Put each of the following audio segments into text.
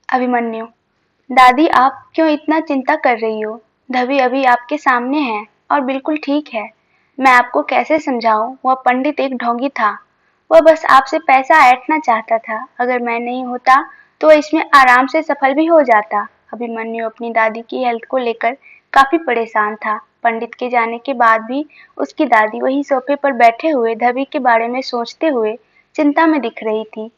अभिमन्यु। दादी, आप क्यों इतना चिंता कर रही हो? धवी अभी आपके सामने है और बिल्कुल ठीक है। मैं आपको कैसे समझाऊं? वह पंडित एक ढोंगी था। वह बस आपसे पैसा ऐंठना चाहता था। अगर मैं नहीं होता तो वह इसमें आराम से सफल भी हो जाता। अभिमन्यु अपनी दादी की हेल्थ को लेकर काफी परेशान था। पंडित के जाने के बाद भी उसकी दादी वही सोफे पर बैठे हुए धवी के बारे में सोचते हुए चिंता में दिख रही थी।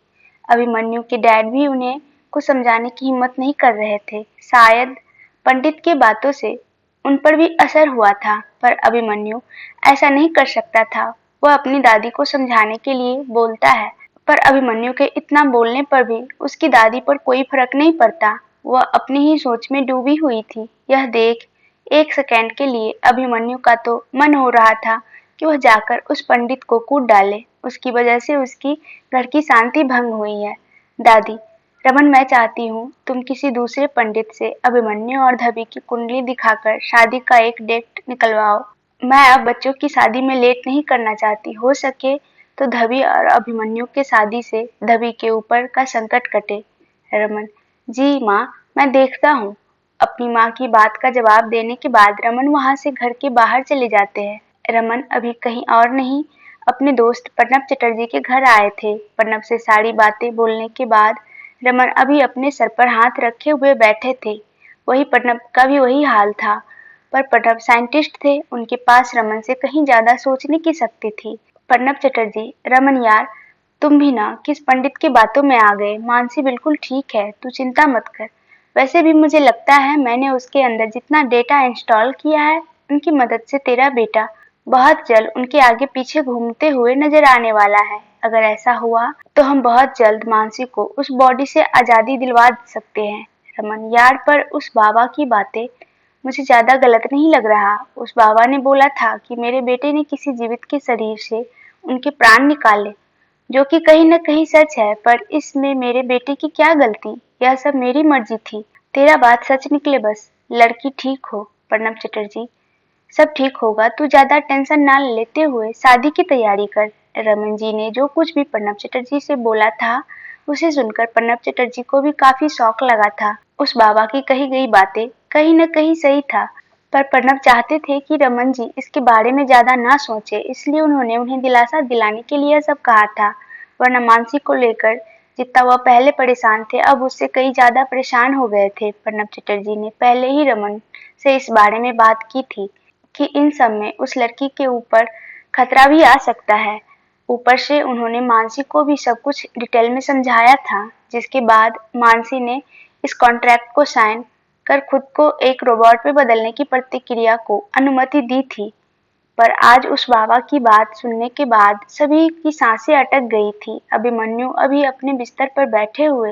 अभिमन्यु के डैड भी उन्हें को समझाने की हिम्मत नहीं कर रहे थे। शायद पंडित की बातों से उन पर भी असर हुआ था, पर अभिमन्यु ऐसा नहीं कर सकता था। वह अपनी दादी को समझाने के लिए बोलता है, पर अभिमन्यु के इतना बोलने पर भी उसकी दादी पर कोई फर्क नहीं पड़ता। वह अपनी ही सोच में डूबी हुई थी। यह देख एक सेकंड के लिए अभिमन्यु का तो मन हो रहा था कि वह जाकर उस पंडित को कूट डाले। उसकी वजह से उसकी घर की शांति भंग हुई है। दादी, रमन, मैं चाहती हूँ तुम किसी दूसरे पंडित से अभिमन्यु और धवी की कुंडली दिखाकर शादी का एक डेट निकलवाओ। मैं अब बच्चों की शादी में लेट नहीं करना चाहती। हो सके तो धवी और अभिमन्यु के शादी से धवी के ऊपर का संकट कटे। रमन, जी माँ, मैं देखता हूँ। अपनी माँ की बात का जवाब देने के बाद रमन वहां से घर के बाहर चले जाते हैं। रमन अभी कहीं और नहीं, अपने दोस्त प्रणब चटर्जी के घर आए थे। प्रणब से सारी बातें बोलने के बाद रमन अभी अपने सर पर हाथ रखे हुए बैठे थे। वही प्रणब का भी वही हाल था, पर प्रणब साइंटिस्ट थे। उनके पास रमन से कहीं ज्यादा सोचने की शक्ति थी। प्रणब चटर्जी, रमन यार, तुम भी ना किस पंडित की बातों में आ गए। मानसी बिल्कुल ठीक है, तू चिंता मत कर। वैसे भी मुझे लगता है मैंने उसके अंदर जितना डेटा इंस्टॉल किया है, उनकी मदद से तेरा बेटा बहुत जल्द उनके आगे पीछे घूमते हुए नजर आने वाला है। अगर ऐसा हुआ तो हम बहुत जल्द मानसी को उस बॉडी से आजादी दिलवा सकते हैं। रमन यार, पर उस बाबा की बातें मुझे ज्यादा गलत नहीं लग रहा। उस बाबा ने बोला था कि मेरे बेटे ने किसी जीवित के शरीर से उनके प्राण निकाले, जो कि कहीं न कहीं सच है। पर इसमें मेरे बेटे की क्या गलती? यह सब मेरी मर्जी थी। तेरा बात सच निकले बस। लड़की ठीक हो। प्रणब चटर्जी, सब ठीक होगा, तू ज्यादा टेंशन ना लेते हुए शादी की तैयारी कर। रमन जी ने जो कुछ भी प्रणब चटर्जी से बोला था, उसे सुनकर प्रणब चटर्जी को भी काफी शौक लगा था। उस बाबा की कही गई बातें कहीं न कहीं सही था, पर प्रणब चाहते थे कि रमन जी इसके बारे में ज्यादा ना सोचे, इसलिए उन्होंने उन्हें दिलासा दिलाने के लिए सब कहा था। वरना मानसी को लेकर जितना वह पहले परेशान थे, अब उससे कई ज्यादा परेशान हो गए थे। प्रणब चटर्जी ने पहले ही रमन से इस बारे में बात की थी कि इन सब में उस लड़की के ऊपर खतरा भी आ सकता है। ऊपर से उन्होंने मानसी को भी सब कुछ डिटेल में समझाया था, जिसके बाद मानसी ने इस कॉन्ट्रैक्ट को साइन कर खुद को एक रोबोट में बदलने की प्रतिक्रिया को अनुमति दी थी। पर आज उस बाबा की बात सुनने के बाद सभी की सांसें अटक गई थी। अभिमन्यु अभी अपने बिस्तर पर बैठे हुए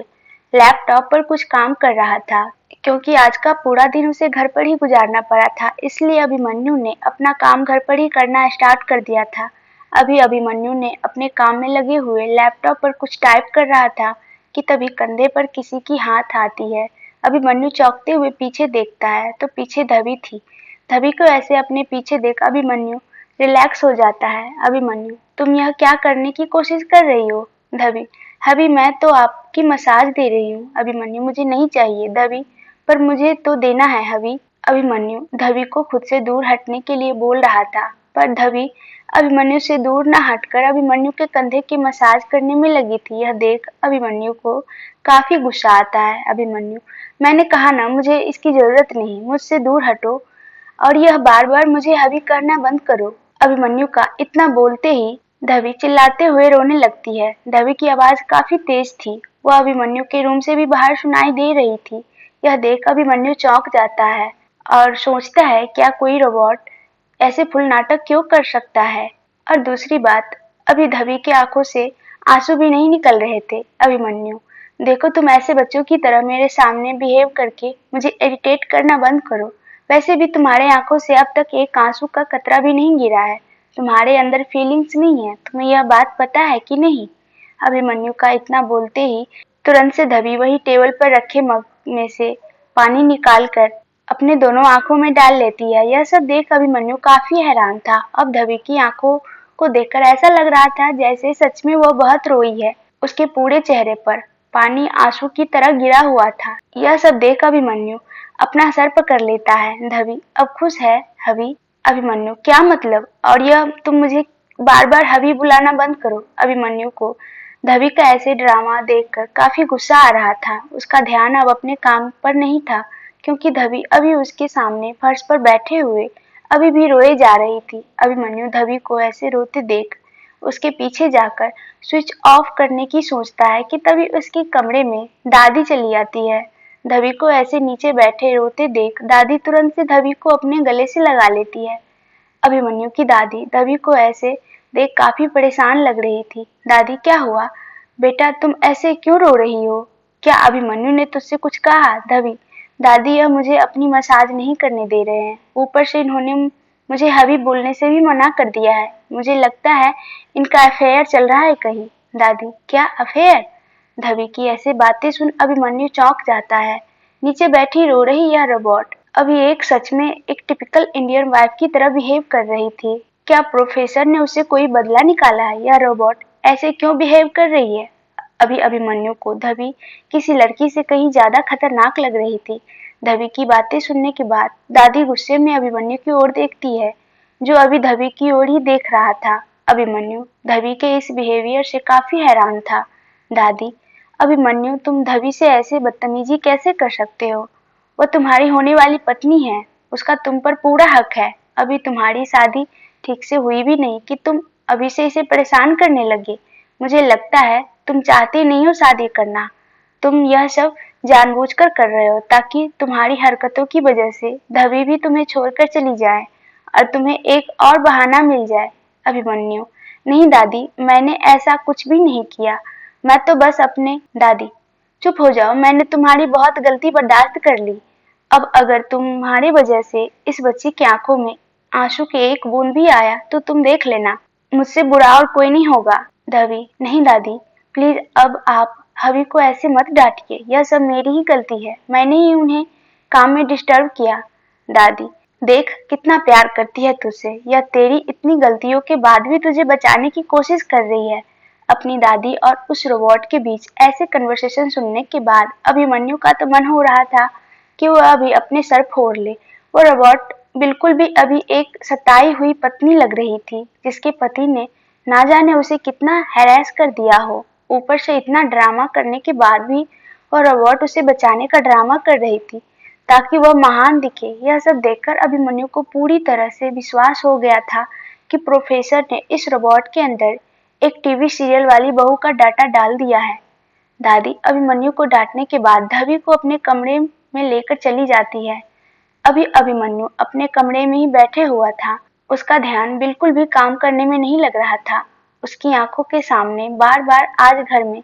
लैपटॉप पर कुछ काम कर रहा था। क्योंकि आज का पूरा दिन उसे घर पर ही गुजारना पड़ा था, इसलिए अभिमन्यु ने अपना काम घर पर ही करना स्टार्ट कर दिया था। अभी अभिमन्यु ने अपने काम में लगे हुए लैपटॉप पर कुछ टाइप कर रहा था कि तभी कंधे पर किसी की हाथ आती है। अभिमन्यु चौंकते हुए पीछे देखता है तो पीछे धवी थी। धवी को ऐसे अपने पीछे देख अभिमन्यु रिलैक्स हो जाता है। अभिमन्यु, तुम यह क्या करने की कोशिश कर रही हो? धवी, अभी मैं तो आपकी मसाज दे रही हूँ। अभिमन्यु, मुझे नहीं चाहिए धवी, पर मुझे तो देना है हवि। अभिमन्यु धवी को खुद से दूर हटने के लिए बोल रहा था, पर धवी अभिमन्यु से दूर न हटकर अभिमन्यु के कंधे की मसाज करने में लगी थी। यह देख अभिमन्यु को काफी गुस्सा आता है। अभिमन्यु, मैंने कहा ना, मुझे इसकी जरूरत नहीं, मुझसे दूर हटो और यह बार बार मुझे हवि करना बंद करो। अभिमन्यु का इतना बोलते ही धवी चिल्लाते हुए रोने लगती है। धवी की आवाज काफी तेज थी, वह अभिमन्यु के रूम से भी बाहर सुनाई दे रही थी। यह देख अभिमन्यु चौंक जाता है और सोचता है क्या कोई रोबोट ऐसे फुल नाटक क्यों कर सकता है। और दूसरी बात, अभी धवी की आंखों से आंसू भी नहीं निकल रहे थे। अभिमन्यु, देखो, तुम ऐसे बच्चों की तरह मेरे सामने बिहेव करके मुझे इरिटेट करना बंद करो। वैसे भी तुम्हारे आंखों से अब तक एक आंसू का कतरा भी नहीं गिरा है। तुम्हारे अंदर फीलिंग्स नहीं है, तुम्हें यह बात पता है कि नहीं? अभिमन्यु का इतना बोलते ही तुरंत से धवी वही टेबल पर रखे मग में से पानी निकाल कर अपने दोनों आंखों में डाल लेती है। यह सब देख अभिमन्यु काफी हैरान था। अब धवी की आंखों को देखकर ऐसा लग रहा था जैसे सच में वह बहुत रोई है। उसके पूरे चेहरे पर पानी आंसू की तरह गिरा हुआ था। यह सब देख अभिमन्यु अपना सर पकड़ लेता है। धवी अब खुश है हवि? अभिमन्यु क्या मतलब? और यह तुम मुझे बार बार हवि बुलाना बंद करो। अभिमन्यु को धवी का ऐसे ड्रामा देखकर काफी गुस्सा आ रहा था। उसका ध्यान अब अपने काम पर नहीं था, क्योंकि धवी अभी उसके सामने फर्श पर बैठे हुए अभी भी रोए जा रही थी। अभिमन्यु धवी को ऐसे रोते देख उसके पीछे जाकर स्विच ऑफ करने की सोचता है कि तभी उसके कमरे में दादी चली आती है। धवी को ऐसे नीचे बैठे रोते देख दादी तुरंत से धवी को अपने गले से लगा लेती है। अभिमन्यु की दादी धवी को ऐसे देख काफी परेशान लग रही थी। दादी क्या हुआ बेटा, तुम ऐसे क्यों रो रही हो? क्या अभिमन्यु ने तुझसे कुछ कहा? धवी दादी यह मुझे अपनी मसाज नहीं करने दे रहे हैं, ऊपर से इन्होंने मुझे हवि बोलने से भी मना कर दिया है। मुझे लगता है इनका अफेयर चल रहा है कहीं। दादी क्या अफेयर? धवी की ऐसे बातें सुन अभिमन्यु चौंक जाता है। नीचे बैठी रो रही यह रोबोट अभी एक सच में एक टिपिकल इंडियन वाइफ की तरह बिहेव कर रही थी। क्या प्रोफेसर ने उसे कोई बदला निकाला है? यह रोबोट ऐसे क्यों बिहेव कर रही है? अभी अभिमन्यु को धवी किसी लड़की से कहीं ज्यादा खतरनाक लग रही थी। धवी की बातें सुनने के बाद दादी गुस्से में अभिमन्यु की ओर देखती है, जो अभी धवी की ओर ही देख रहा था। अभिमन्यु धवी के इस बिहेवियर से काफी हैरान था। दादी अभिमन्यु तुम धवी से ऐसे बदतमीजी कैसे कर सकते हो? वो तुम्हारी होने वाली पत्नी है, उसका तुम पर पूरा हक है। अभी तुम्हारी शादी ठीक से हुई भी नहीं कि तुम अभी से इसे परेशान करने लगे। मुझे लगता है तुम चाहते नहीं हो शादी करना। तुम यह सब जानबूझकर कर रहे हो ताकि तुम्हारी हरकतों की वजह से धवी भी तुम्हें छोड़कर चली जाए और तुम्हें एक और बहाना मिल जाए। अभिमन्यु नहीं दादी, मैंने ऐसा कुछ भी नहीं किया। मैं तो बस अपने दादी चुप हो जाओ, मैंने तुम्हारी बहुत गलती बर्दाश्त कर ली। अब अगर तुम्हारे वजह से इस बच्ची की आंखों में आंसू के एक बूंद भी आया तो तुम देख लेना, मुझसे बुरा और कोई नहीं होगा। धवी नहीं दादी प्लीज, अब आप हवि को ऐसे मत डांटिए, यह सब मेरी ही गलती है, मैंने ही उन्हें काम में डिस्टर्ब किया। दादी देख कितना प्यार करती है तुझसे, यह तेरी इतनी गलतियों के बाद भी तुझे बचाने की कोशिश कर रही है। अपनी दादी और उस रोबोट के बीच ऐसे कन्वर्सेशन सुनने के बाद अभिमन्यु का तो मन हो रहा था कि वह अभी अपने सर फोड़ ले। वो रोबोट बिल्कुल भी अभी एक सताई हुई पत्नी लग रही थी, जिसके पति ने ना जाने उसे कितना हैरेस कर दिया हो। ऊपर से इतना ड्रामा करने के बाद भी वह रोबोट उसे बचाने का ड्रामा कर रही थी ताकि वह महान दिखे। यह सब देखकर अभिमन्यु को पूरी तरह से विश्वास हो गया था कि प्रोफेसर ने इस रोबोट के अंदर एक टीवी सीरियल वाली बहू का डाटा डाल दिया है। दादी अभिमन्यु को डांटने के बाद धवी को अपने कमरे में लेकर चली जाती है। अभी अभिमन्यु अपने कमरे में ही बैठे हुआ था। उसका ध्यान बिल्कुल भी काम करने में नहीं लग रहा था। उसकी आंखों के सामने बार बार आज घर में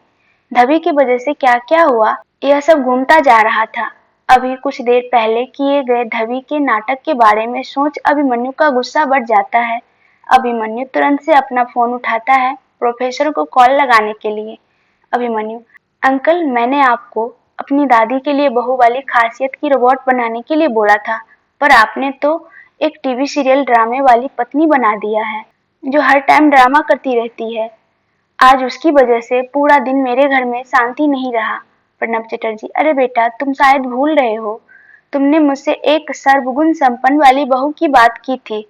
धवी की वजह से क्या क्या हुआ यह सब घूमता जा रहा था। अभी कुछ देर पहले किए गए धवी के नाटक के बारे में सोच अभिमन्यु का गुस्सा बढ़ जाता है। अभिमन्यु तुरंत से अपना फोन उठाता है प्रोफेसर को कॉल लगाने के लिए। अभिमन्यु अंकल, मैंने आपको अपनी दादी के लिए बहू वाली खासियत की रोबोट बनाने के लिए बोला था, पर आपने तो एक टीवी सीरियल ड्रामे वाली पत्नी बना दिया है जो हर टाइम ड्रामा करती रहती है। आज उसकी वजह से पूरा दिन मेरे घर में शांति नहीं रहा। प्रणब चटर्जी अरे बेटा, तुम शायद भूल रहे हो, तुमने मुझसे एक सर्वगुण संपन्न वाली बहू की बात की थी।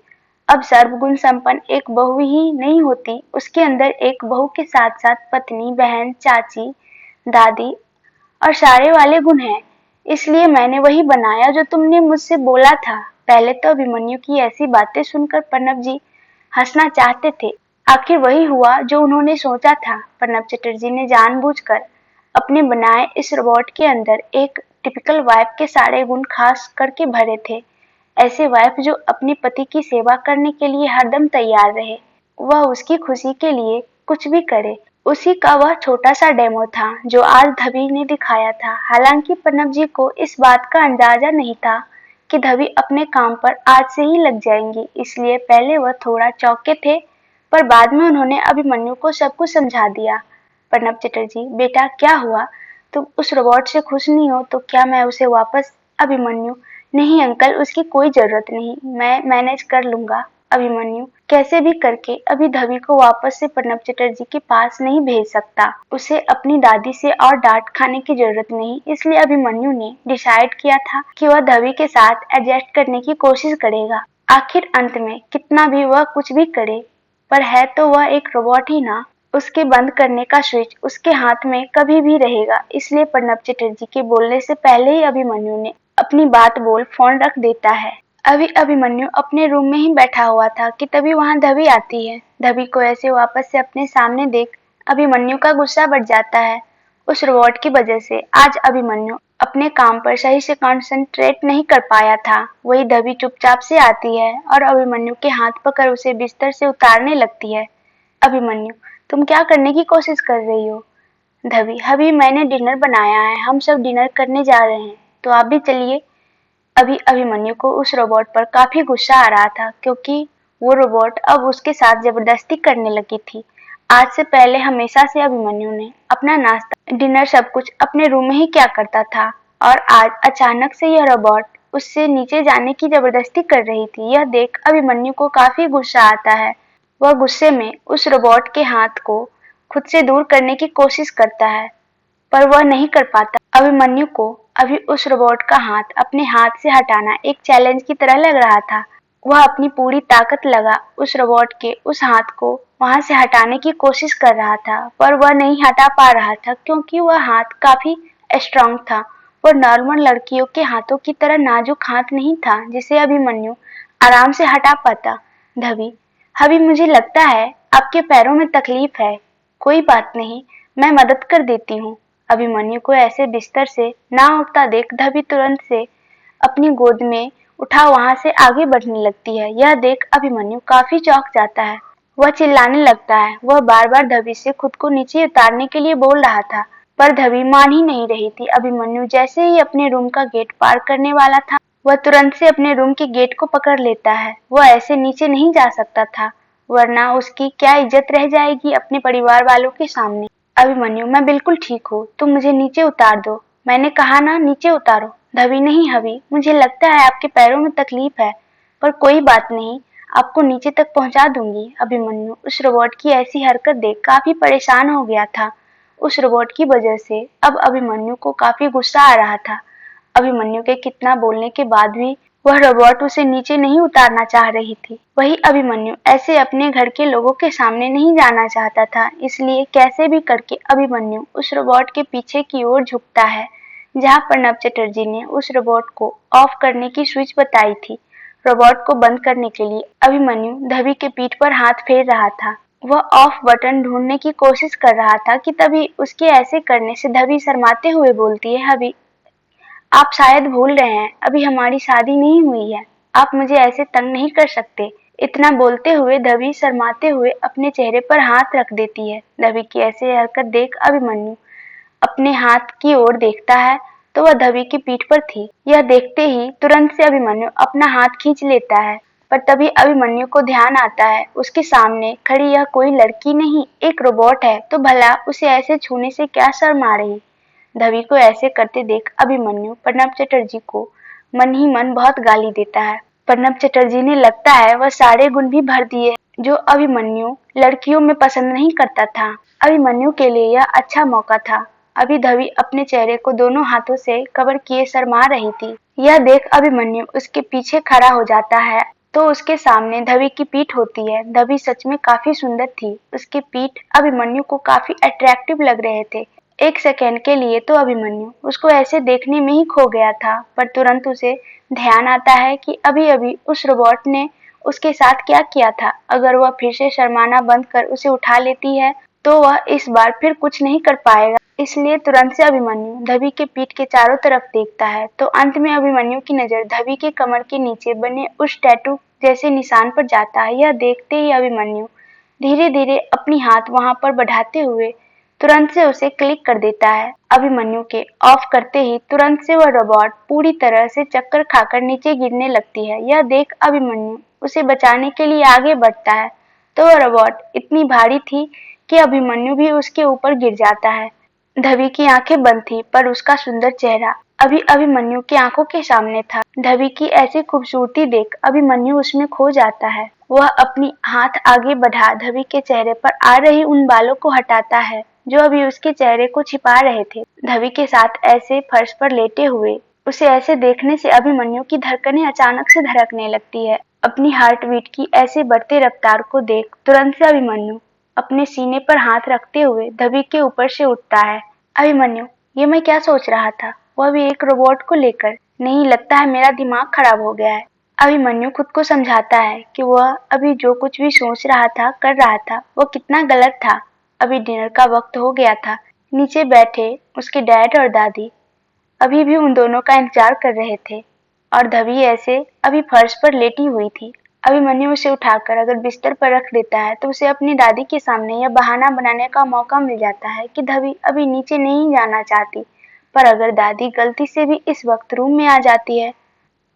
अब सर्वगुण संपन्न एक बहू ही नहीं होती, उसके अंदर एक बहू के साथ साथ पत्नी, बहन, चाची, दादी और सारे वाले गुण हैं। इसलिए मैंने वही बनाया जो तुमने मुझसे बोला था। पहले तो अभिमन्यु की ऐसी बातें सुनकर प्रणब जी हंसना चाहते थे। आखिर वही हुआ जो उन्होंने सोचा था। प्रणब चटर्जी ने जानबूझकर अपने बनाए इस रोबोट के अंदर एक टिपिकल वाइफ के सारे गुण खास करके भरे थे। ऐसे वाइफ जो अपने पति की सेवा करने के लिए हरदम तैयार रहे, वह उसकी खुशी के लिए कुछ भी करे। उसी का वह छोटा सा डेमो था जो आज धवी ने दिखाया था। हालांकि प्रणब जी को इस बात का अंदाजा नहीं था कि धवी अपने काम पर आज से ही लग जाएंगी, इसलिए पहले वह थोड़ा चौंके थे, पर बाद में उन्होंने अभिमन्यु को सब कुछ समझा दिया। प्रणब चटर्जी बेटा क्या हुआ, तुम उस रोबोट से खुश नहीं हो तो क्या मैं उसे वापस? अभिमन्यु नहीं अंकल, उसकी कोई जरूरत नहीं, मैं मैनेज कर लूंगा। अभिमन्यु कैसे भी करके अभी धवी को वापस से प्रणब चटर्जी के पास नहीं भेज सकता। उसे अपनी दादी से और डांट खाने की जरूरत नहीं, इसलिए अभिमन्यु ने डिसाइड किया था कि वह धवी के साथ एडजस्ट करने की कोशिश करेगा। आखिर अंत में कितना भी वह कुछ भी करे, पर है तो वह एक रोबोट ही ना। उसके बंद करने का स्विच उसके हाथ में कभी भी रहेगा। इसलिए प्रणब चटर्जी के बोलने से पहले ही अभिमन्यु ने अपनी बात बोल फोन रख देता है। अभी अभिमन्यु अपने रूम में ही बैठा हुआ था कि तभी वहां धवी आती है। धवी को ऐसे वापस से अपने सामने देख अभिमन्यु का गुस्सा बढ़ जाता है। उस रोबोट की वजह से आज अभिमन्यु अपने काम पर सही से कंसंट्रेट नहीं कर पाया था। वही धवी चुपचाप से आती है और अभिमन्यु के हाथ पकड़ उसे बिस्तर से उतारने लगती है। अभिमन्यु, तुम क्या करने की कोशिश कर रही हो? धवी, अभी मैंने डिनर बनाया है, हम सब डिनर करने जा रहे हैं, तो आप भी चलिए। अभी अभिमन्यु को उस रोबोट पर काफी गुस्सा आ रहा था, क्योंकि वो रोबोट अब उसके साथ जबरदस्ती करने लगी थी। आज से पहले हमेशा से अभिमन्यु ने अपना नाश्ता, डिनर सब कुछ अपने रूम में ही क्या करता था, और आज अचानक से यह रोबोट उससे नीचे जाने की जबरदस्ती कर रही थी। यह देख अभिमन्यु को काफी गुस्सा आता है। वह गुस्से में उस रोबोट के हाथ को खुद से दूर करने की कोशिश करता है, पर वह नहीं कर पाता। अभिमन्यु को अभी उस रोबोट का हाथ अपने हाथ से हटाना एक चैलेंज की तरह लग रहा था। वह अपनी पूरी ताकत लगा उस रोबोट के उस हाथ को वहां से हटाने की कोशिश कर रहा था, पर वह नहीं हटा पा रहा था, क्योंकि वह हाथ काफी स्ट्रांग था। वह नॉर्मल लड़कियों के हाथों की तरह नाजुक हाथ नहीं था, जिसे अभिमन्यु आराम से हटा पाता। धवी, अभी मुझे लगता है आपके पैरों में तकलीफ है। कोई बात नहीं, मैं मदद कर देती हूँ। अभिमन्यु को ऐसे बिस्तर से ना उठता देख धवी तुरंत से अपनी गोद में उठा वहां से आगे बढ़ने लगती है। यह देख अभिमन्यु काफी चौंक जाता है। वह चिल्लाने लगता है। वह बार बार धवी से खुद को नीचे उतारने के लिए बोल रहा था, पर धवी मान ही नहीं रही थी। अभिमन्यु जैसे ही अपने रूम का गेट पार करने वाला था, वह तुरंत से अपने रूम के गेट को पकड़ लेता है। वह ऐसे नीचे नहीं जा सकता था, वरना उसकी क्या इज्जत रह जाएगी अपने परिवार वालों के सामने। अभिमन्यु, मैं बिल्कुल ठीक हूँ, तुम मुझे नीचे उतार दो। मैंने कहा ना, नीचे उतारो। धवी, नहीं हवी, मुझे लगता है आपके पैरों में तकलीफ है, पर कोई बात नहीं, आपको नीचे तक पहुंचा दूंगी। अभिमन्यु उस रोबोट की ऐसी हरकत देख काफी परेशान हो गया था। उस रोबोट की वजह से अब अभिमन्यु को काफी गुस्सा आ रहा था। अभिमन्यु के कितना बोलने के बाद भी वह रोबोट उसे नीचे नहीं उतारना चाह रही थी। वही अभिमन्यु ऐसे अपने घर के लोगों के सामने नहीं जाना चाहता था, इसलिए कैसे भी करके अभिमन्यु उस रोबोट के पीछे की ओर झुकता है, जहां प्रणब चटर्जी ने उस रोबोट को ऑफ करने की स्विच बताई थी। रोबोट को बंद करने के लिए अभिमन्यु धवी के पीठ पर हाथ फेर रहा था। वह ऑफ बटन ढूंढने की कोशिश कर रहा था कि तभी उसके ऐसे करने से धवी शर्माते हुए बोलती है, अभी आप शायद भूल रहे हैं, अभी हमारी शादी नहीं हुई है, आप मुझे ऐसे तंग नहीं कर सकते। इतना बोलते हुए धवी शर्माते हुए अपने चेहरे पर हाथ रख देती है। धवी की ऐसी हरकत देख अभिमन्यु अपने हाथ की ओर देखता है, तो वह धवी की पीठ पर थी। यह देखते ही तुरंत से अभिमन्यु अपना हाथ खींच लेता है, पर तभी अभिमन्यु को ध्यान आता है उसके सामने खड़ी यह कोई लड़की नहीं, एक रोबोट है, तो भला उसे ऐसे छूने से क्या शर्म आ रही। धवी को ऐसे करते देख अभिमन्यु प्रणब चटर्जी को मन ही मन बहुत गाली देता है। प्रणब चटर्जी ने लगता है वह सारे गुण भी भर दिए जो अभिमन्यु लड़कियों में पसंद नहीं करता था। अभिमन्यु के लिए यह अच्छा मौका था। अभी धवी अपने चेहरे को दोनों हाथों से कवर किए शर्मा रही थी। यह देख अभिमन्यु उसके पीछे खड़ा हो जाता है, तो उसके सामने धवी की पीठ होती है। धवी सच में काफी सुंदर थी। उसके पीठ अभिमन्यु को काफी अट्रैक्टिव लग रहे थे। एक सेकंड के लिए तो अभिमन्यु उसको ऐसे देखने में ही खो गया था, पर तुरंत उसे ध्यान आता है कि अभी अभी उस रोबोट ने उसके साथ क्या किया था। अगर वह फिर से शर्माना बंद कर उसे उठा लेती है, तो वह इस बार फिर कुछ नहीं कर पाएगा। इसलिए तुरंत से अभिमन्यु धवी के पीठ के चारों तरफ देखता है, तो अंत में अभिमन्यु की नजर धवी के कमर के नीचे बने उस टैटू जैसे निशान पर जाता है। यह देखते ही अभिमन्यु धीरे धीरे अपनी हाथ वहां पर बढ़ाते हुए तुरंत से उसे क्लिक कर देता है। अभिमन्यु के ऑफ करते ही तुरंत से वह रोबोट पूरी तरह से चक्कर खाकर नीचे गिरने लगती है। यह देख अभिमन्यु उसे बचाने के लिए आगे बढ़ता है, तो वह रोबोट इतनी भारी थी कि अभिमन्यु भी उसके ऊपर गिर जाता है। धवी की आंखें बंद थी, पर उसका सुंदर चेहरा अभी अभिमन्यु की आंखों के सामने था। धवी की ऐसी खूबसूरती देख अभिमन्यु उसमें खो जाता है। वह अपनी हाथ आगे बढ़ा धवी के चेहरे पर आ रही उन बालों को हटाता है जो अभी उसके चेहरे को छिपा रहे थे। धवी के साथ ऐसे फर्श पर लेटे हुए उसे ऐसे देखने से अभिमन्यु की धड़कनें अचानक से धड़कने लगती है। अपनी हार्ट बीट की ऐसे बढ़ती रफ्तार को देख तुरंत से अभिमन्यु अपने सीने पर हाथ रखते हुए धवी के ऊपर से उठता है। अभिमन्यु, ये मैं क्या सोच रहा था, वह भी एक रोबोट को लेकर। नहीं, लगता है मेरा दिमाग खराब हो गया है। अभिमन्यु खुद को समझाता है कि वह अभी जो कुछ भी सोच रहा था, कर रहा था, वो कितना गलत था। अभी डिनर का वक्त हो गया था। नीचे बैठे उसके डैड और दादी अभी भी उन दोनों का इंतजार कर रहे थे और धवी ऐसे अभी फर्श पर लेटी हुई थी। अभिमन्यु उसे उठाकर अगर बिस्तर पर रख देता है तो उसे अपनी दादी के सामने यह बहाना बनाने का मौका मिल जाता है कि धवी अभी नीचे नहीं जाना चाहती। पर अगर दादी गलती से भी इस वक्त रूम में आ जाती है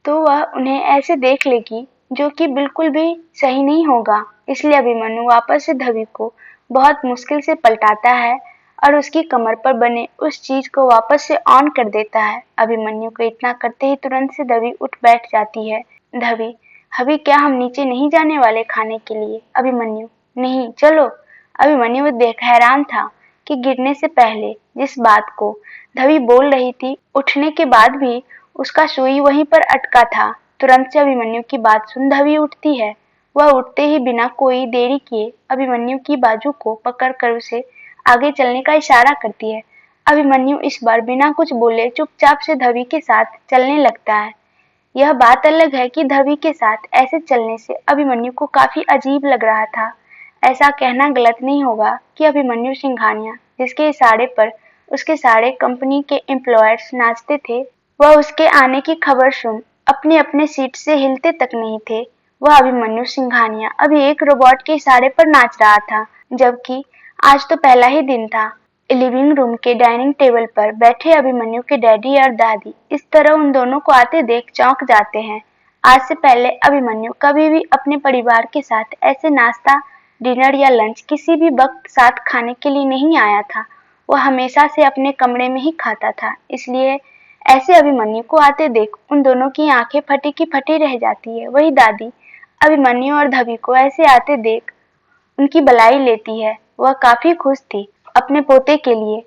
तो वह उन्हें ऐसे देख लेगी, जो कि बिल्कुल भी सही नहीं होगा। इसलिए अभिमन्यु वापस से धवी को बहुत मुश्किल से पलटाता है और उसकी कमर पर बने उस चीज को वापस से ऑन कर देता है। अभिमन्यु को इतना करते ही तुरंत से धवी उठ बैठ जाती है। धवी, अभी क्या हम नीचे नहीं जाने वाले खाने के लिए? अभिमन्यु, नहीं, चलो। अभिमन्यु देख हैरान था कि गिरने से पहले जिस बात को धवी बोल रही थी, उठने के बाद भी उसका सुई वहीं पर अटका था। तुरंत से अभिमन्यु की बात सुन धवी उठती है। वह उठते ही बिना कोई देरी किए अभिमन्यु की बाजू को पकड़कर उसे आगे चलने का इशारा करती है। अभिमन्यु इस बार बिना कुछ बोले चुपचाप से धवी के साथ चलने लगता है। यह बात अलग है कि धवी के साथ ऐसे चलने से अभिमन्यु को काफी अजीब लग रहा था। ऐसा कहना गलत नहीं होगा कि अभिमन्यु सिंघानिया, जिसके इशारे पर उसके सारे कंपनी के एम्प्लॉयर्स नाचते थे, वह उसके आने की खबर सुन अपने अपने सीट से हिलते तक नहीं थे। वह अभिमन्यु सिंघानिया अभी एक रोबोट के इशारे पर नाच रहा था, जबकि आज तो पहला ही दिन था। लिविंग रूम के डाइनिंग टेबल पर बैठे अभिमन्यु के डैडी और दादी इस तरह उन दोनों को आते देख चौंक जाते हैं। आज से पहले अभिमन्यु कभी भी अपने परिवार के साथ ऐसे नाश्ता, डिनर या लंच किसी भी वक्त साथ खाने के लिए नहीं आया था। वह हमेशा से अपने कमरे में ही खाता था, इसलिए ऐसे अभिमन्यु को आते देख उन दोनों की आंखें फटी की फटी रह जाती है। वही दादी अभिमन्यु और धवी को ऐसे आते देख उनकी बलाई लेती है। वह काफी खुश थी अपने पोते के लिए।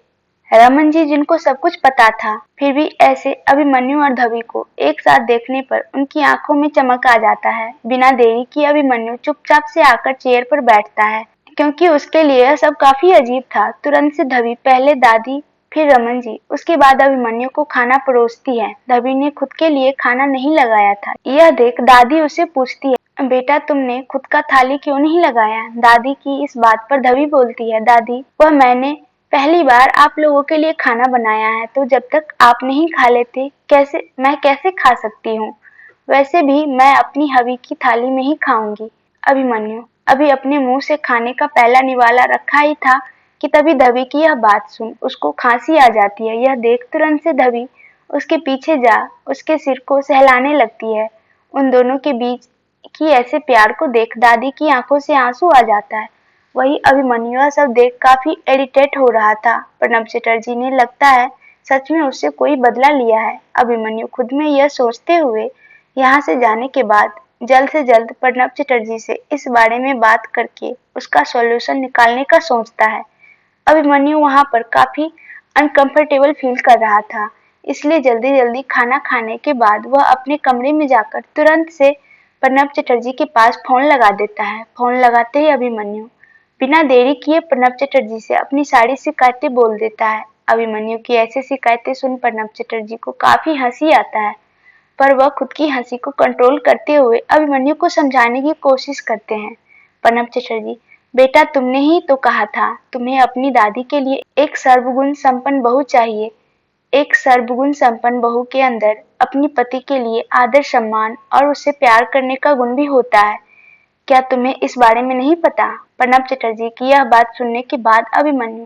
रमन जी, जिनको सब कुछ पता था, फिर भी ऐसे अभिमन्यु और धवी को एक साथ देखने पर उनकी आंखों में चमक आ जाता है। बिना देरी किए अभिमन्यु चुपचाप से आकर चेयर पर बैठता है, क्योंकि उसके लिए यह सब काफी अजीब था। तुरंत से धवी पहले दादी, फिर रमन जी, उसके बाद अभिमन्यु को खाना परोसती है। धवी ने खुद के लिए खाना नहीं लगाया था। यह देख दादी उसे पूछती है, बेटा तुमने खुद का थाली क्यों नहीं लगाया? दादी की इस बात पर धवी बोलती है, दादी, वह मैंने पहली बार आप लोगों के लिए खाना बनाया है, तो जब तक आप नहीं खा लेते मैं कैसे खा सकती हूँ? वैसे भी मैं अपनी हवी की थाली में ही खाऊंगी। अभिमन्यु अभी अपने मुंह से खाने का पहला निवाला रखा ही था कि तभी धवी की यह बात सुन उसको खांसी आ जाती है। यह देख तुरंत से धवी उसके पीछे जा उसके सिर को सहलाने लगती है। उन दोनों के बीच की ऐसे प्यार को देख दादी की आंखों से आंसू आ जाता है। वही अभिमन्यु यह सब देख काफी इरिटेट हो रहा था। प्रणब चटर्जी ने लगता है सच में उससे कोई बदला लिया है। अभिमन्यु खुद में यह सोचते हुए यहाँ से जाने के बाद जल्द से जल्द प्रणब चटर्जी से इस बारे में बात करके उसका सॉल्यूशन निकालने का सोचता है। अभिमन्यु वहां पर काफी अनकंफर्टेबल फील कर रहा था, इसलिए जल्दी जल्दी खाना खाने के बाद वह अपने कमरे में जाकर तुरंत से प्रणब चटर्जी के पास फोन लगा देता है। फोन लगाते ही अभिमन्यु बिना देरी किए प्रणब चटर्जी से अपनी सारी शिकायतें बोल देता है। अभिमन्यु की ऐसी शिकायतें सुन प्रणब चटर्जी को काफी हंसी आता है, पर वह खुद की हंसी को कंट्रोल करते हुए अभिमन्यु को समझाने की कोशिश करते हैं। प्रणब चटर्जी, बेटा तुमने ही तो कहा था तुम्हें अपनी दादी के लिए एक सर्वगुण संपन्न बहू चाहिए। एक सर्वगुण संपन्न बहू के अंदर अपनी पति के लिए आदर, सम्मान और उससे प्यार करने का गुण भी होता है। क्या तुम्हें इस बारे में नहीं पता? प्रणब चटर्जी की यह बात सुनने के बाद अभिमन्यु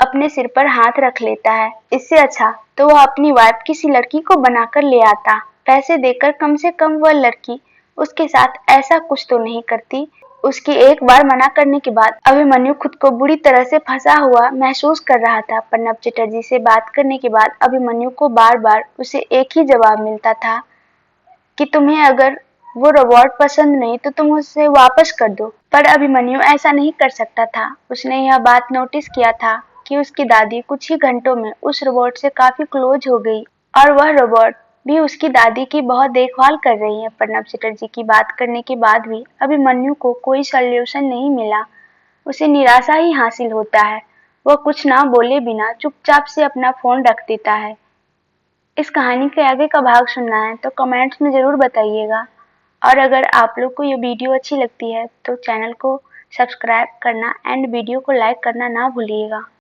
अपने सिर पर हाथ रख लेता है। इससे अच्छा तो वह अपनी वाइफ किसी लड़की को बनाकर ले आता। पैसे देकर कम से कम वह लड़की उसके साथ ऐसा कुछ तो नहीं करती। उसकी एक बार मना करने के बाद अभिमन्यु खुद को बुरी तरह से फंसा हुआ महसूस कर रहा था। प्रणब चटर्जी से बात करने के बाद अभिमन्यु को बार बार उसे एक ही जवाब मिलता था कि तुम्हें अगर वो रोबोट पसंद नहीं तो तुम उसे वापस कर दो। पर अभिमन्यु ऐसा नहीं कर सकता था। उसने यह बात नोटिस किया था कि उसकी दादी कुछ ही घंटों में उस रोबोट से काफी क्लोज हो गई और वह रोबोट भी उसकी दादी की बहुत देखभाल कर रही है। प्रणब चटर्जी की बात करने के बाद भी अभिमन्यु को कोई सॉल्यूशन नहीं मिला। उसे निराशा ही हासिल होता है। वह कुछ ना बोले बिना चुपचाप से अपना फोन रख देता है। इस कहानी के आगे का भाग सुनना है तो कमेंट्स में जरूर बताइएगा। और अगर आप लोग को ये वीडियो अच्छी लगती है तो चैनल को सब्सक्राइब करना एंड वीडियो को लाइक करना ना भूलिएगा।